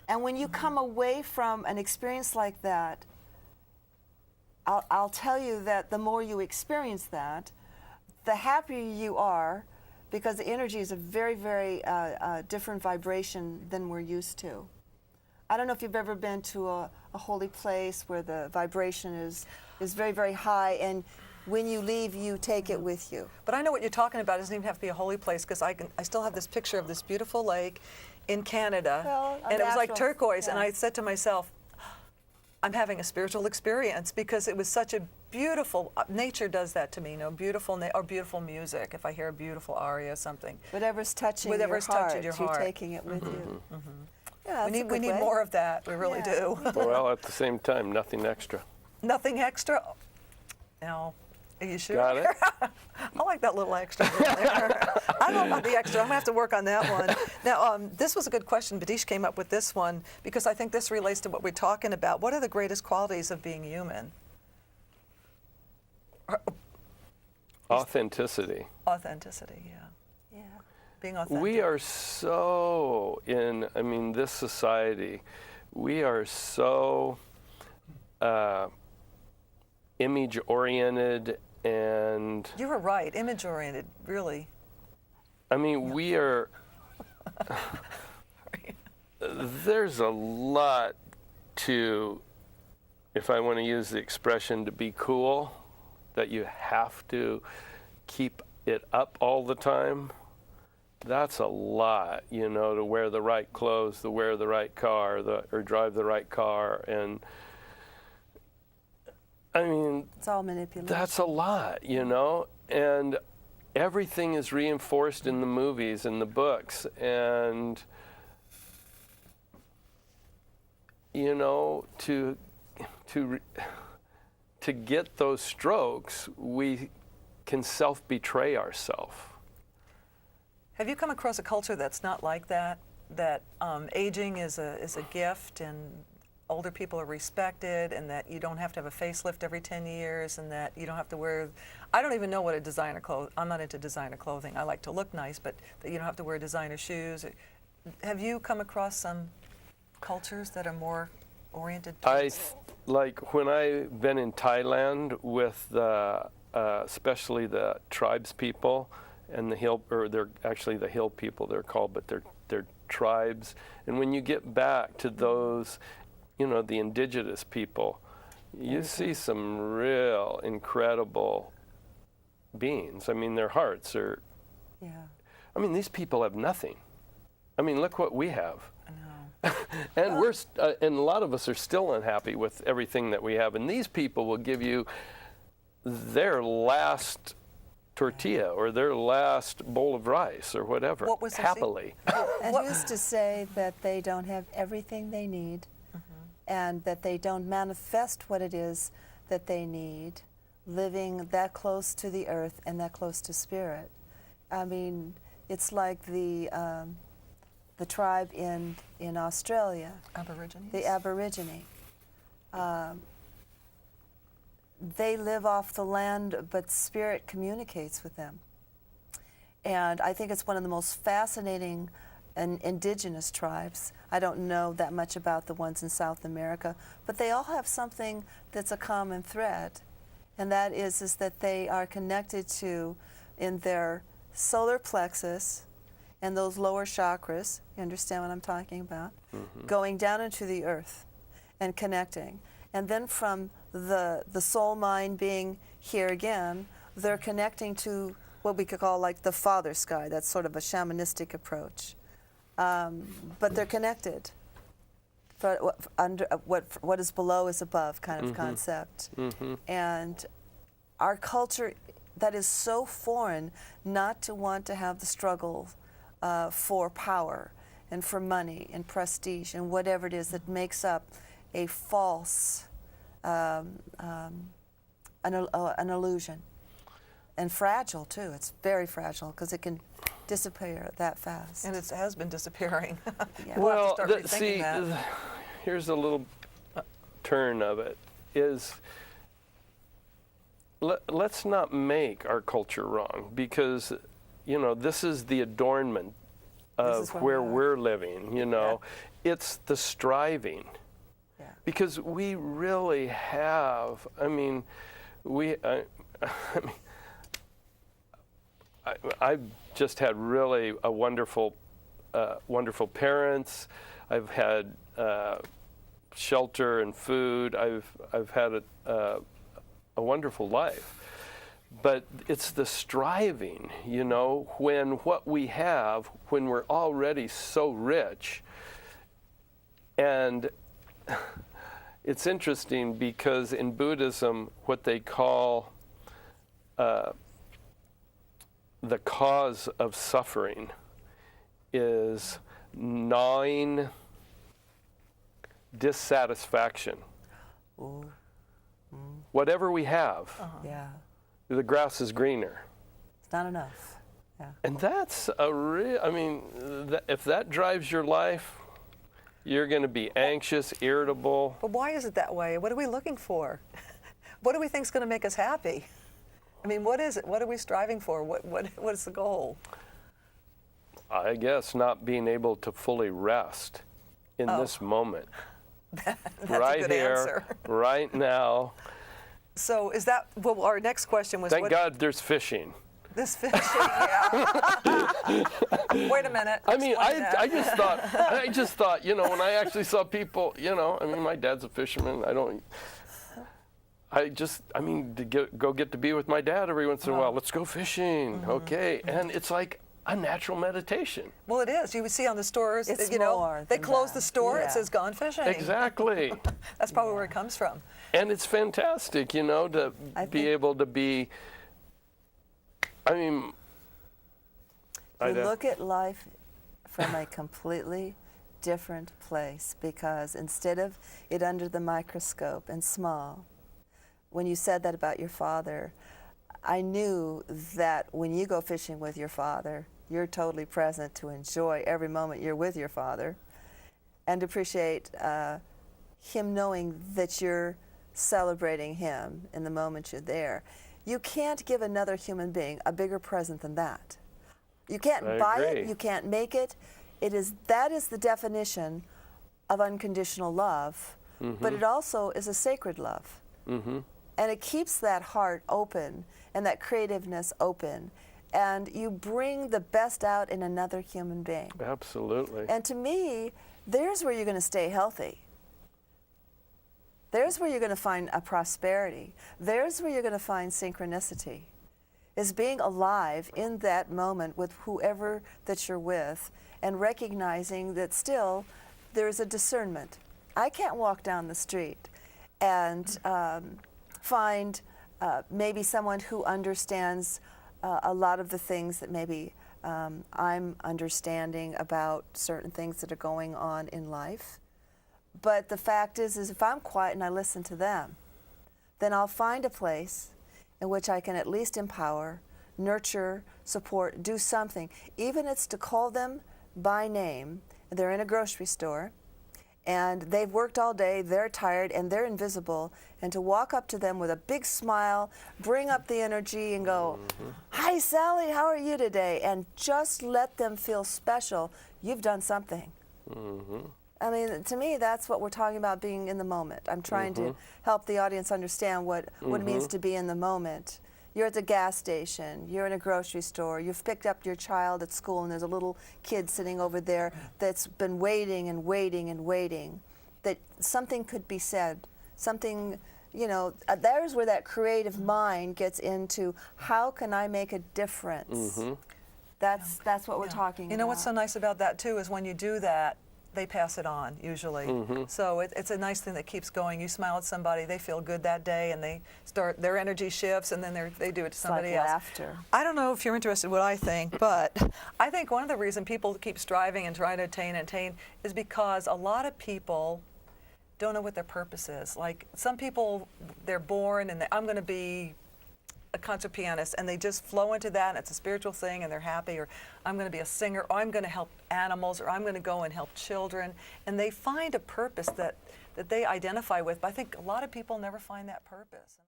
And when you come away from an experience like that, I'll tell you that the more you experience that, the happier you are, because the energy is a very, very different vibration than we're used to. I don't know if you've ever been to a holy place where the vibration is very, very high, and when you leave, you take it with you. But I know what you're talking about. It doesn't even have to be a holy place, because I still have this picture of this beautiful lake in Canada, Well, and it was like turquoise, yeah. and I said to myself, I'm having a spiritual experience, because it was such a beautiful, nature does that to me, you know, beautiful music, if I hear a beautiful aria or something. Whatever's touching your heart, you're taking it with you. Yeah, we need more of that, we really do. Well, at the same time, nothing extra. Nothing extra? No. Are you sure? Got it? I like that little extra in there. I don't know about the extra. I'm going to have to work on that one. Now, this was a good question. Badeish came up with this one because I think this relates to what we're talking about. What are the greatest qualities of being human? Authenticity. Authenticity, yeah. Being authentic. We are so this society, we are so image-oriented, and you were right, image-oriented, really. I mean, we are, there's a lot to, if I want to use the expression, to be cool, that you have to keep it up all the time. That's a lot, you know, to wear the right clothes, to wear the right car, or drive the right car, and I mean, it's all manipulation. That's a lot, you know, and everything is reinforced in the movies and the books, and you know, to get those strokes, we can self-betray ourselves. Have you come across a culture that's not like that? That aging is a gift, and older people are respected, and that you don't have to have a facelift every 10 years, and that you don't have to wear, I don't even know what a designer clothes, I'm not into designer clothing. I like to look nice, but that you don't have to wear designer shoes. Have you come across some cultures that are more oriented towards? Like when I've been in Thailand with the, especially the tribes people and the hill, or they're actually the hill people they're called, but they're tribes. And when you get back to those, you know, the indigenous people, you see some real incredible beings. I mean, their hearts are, I mean, these people have nothing. I mean, look what we have. I know. And and a lot of us are still unhappy with everything that we have. And these people will give you their last tortilla or their last bowl of rice or whatever, what was happily. And who's to say that they don't have everything they need, and that they don't manifest what it is that they need, living that close to the earth and that close to spirit? I mean, it's like the tribe in Australia, Aborigines? the Aborigine. They live off the land, but spirit communicates with them. And I think it's one of the most fascinating and indigenous tribes. I don't know that much about the ones in South America, but they all have something that's a common thread, and that is that they are connected to, in their solar plexus and those lower chakras, you understand what I'm talking about, going down into the earth and connecting. And then from the soul mind being here again, they're connecting to what we could call like the father sky. That's sort of a shamanistic approach. But they're connected. What is below is above kind of concept. And our culture, that is so foreign not to want to have the struggle for power and for money and prestige and whatever it is that makes up a false, an illusion. And fragile too. It's very fragile because it can disappear that fast. And it has been disappearing. Yeah. We'll have to start see, that. Here's a little turn of it, is let's not make our culture wrong, because, you know, this is the adornment is of where where we are. we're living, you know. It's the striving. Yeah. Because we really have, I mean, I've just had really a wonderful parents. I've had shelter and food. I've had a wonderful life. But it's the striving, you know, when what we have, when we're already so rich. And it's interesting because in Buddhism, what they call the cause of suffering is gnawing dissatisfaction. Ooh. Whatever we have, Yeah. the grass is greener. It's not enough. Yeah. And that's a real, I mean, if that drives your life, you're going to be anxious, irritable. But why is it that way? What are we looking for? What do we think is going to make us happy? I mean, what is it? What are we striving for? What is the goal? I guess not being able to fully rest in this moment. That's right a good here, answer. right now. So is that, well, our next question was, Thank God there's fishing. This fishing, yeah. Wait a minute. I mean, explain that. I just thought, you know, when I actually saw people, you know, I mean, my dad's a fisherman. I mean, to go get to be with my dad every once in a while. Let's go fishing, okay? And it's like a natural meditation. Well, it is. You would see on the stores, It's you know, more they than close that. the store, Yeah. it says gone fishing. Exactly. That's probably where it comes from. And it's fantastic, you know, to I be think- able to be, I mean, You look at life from a completely different place, because instead of it under the microscope and small, when you said that about your father, I knew that when you go fishing with your father, you're totally present to enjoy every moment you're with your father and appreciate him knowing that you're celebrating him in the moment you're there. You can't give another human being a bigger present than that. You can't I buy agree. it, you can't make it. That is the definition of unconditional love, but it also is a sacred love. Mm-hmm. And it keeps that heart open and that creativeness open. And you bring the best out in another human being. Absolutely. And to me, there's where you're going to stay healthy. There's where you're going to find a prosperity. There's where you're going to find synchronicity, is being alive in that moment with whoever that you're with and recognizing that still there's a discernment. I can't walk down the street and find maybe someone who understands a lot of the things that maybe I'm understanding about certain things that are going on in life. But the fact is if I'm quiet and I listen to them, then I'll find a place in which I can at least empower, nurture, support, do something. Even it's to call them by name. They're in a grocery store, and they've worked all day, they're tired, and they're invisible, and to walk up to them with a big smile, bring up the energy, and go, "Hi, Sally, how are you today?" And just let them feel special. You've done something. I mean, to me, that's what we're talking about, being in the moment. I'm trying to help the audience understand what it means to be in the moment. You're at the gas station, you're in a grocery store, you've picked up your child at school, and there's a little kid sitting over there that's been waiting and waiting and waiting, that something could be said, something, you know, there's where that creative mind gets into, how can I make a difference? That's what we're talking about. You know what's so nice about that, too, is when you do that, they pass it on, usually. So it's a nice thing that keeps going. You smile at somebody, they feel good that day, and they start, their energy shifts, and then they do it to somebody like else. laughter. I don't know if you're interested in what I think, but I think one of the reasons people keep striving and trying to attain is because a lot of people don't know what their purpose is. Like, some people, they're born and I'm going to be a concert pianist, and they just flow into that, and it's a spiritual thing, and they're happy, or I'm going to be a singer, or I'm going to help animals, or I'm going to go and help children, and they find a purpose that they identify with. But I think a lot of people never find that purpose.